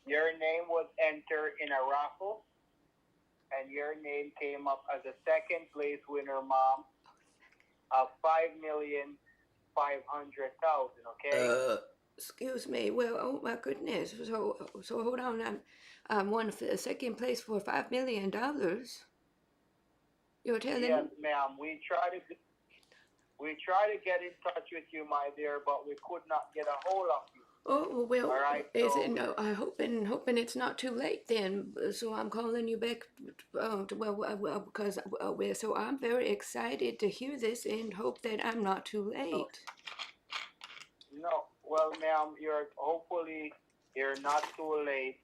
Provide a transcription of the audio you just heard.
Your name was entered in a raffle, and your name came up as a second place winner, mom, of 5,500,000. Okay. Uh, Excuse me. Well, oh my goodness. So hold on. I'm won for second place for $5 million. You're Yes, telling? ma'am. We try to get in touch with you, my dear, but we could not get a hold of you. Oh All well, right. is it So no? I hoping it's not too late then. So I'm calling you back. Because so I'm very excited to hear this and hope that I'm not too no, late. no. Well, ma'am, you're hopefully you're not too late.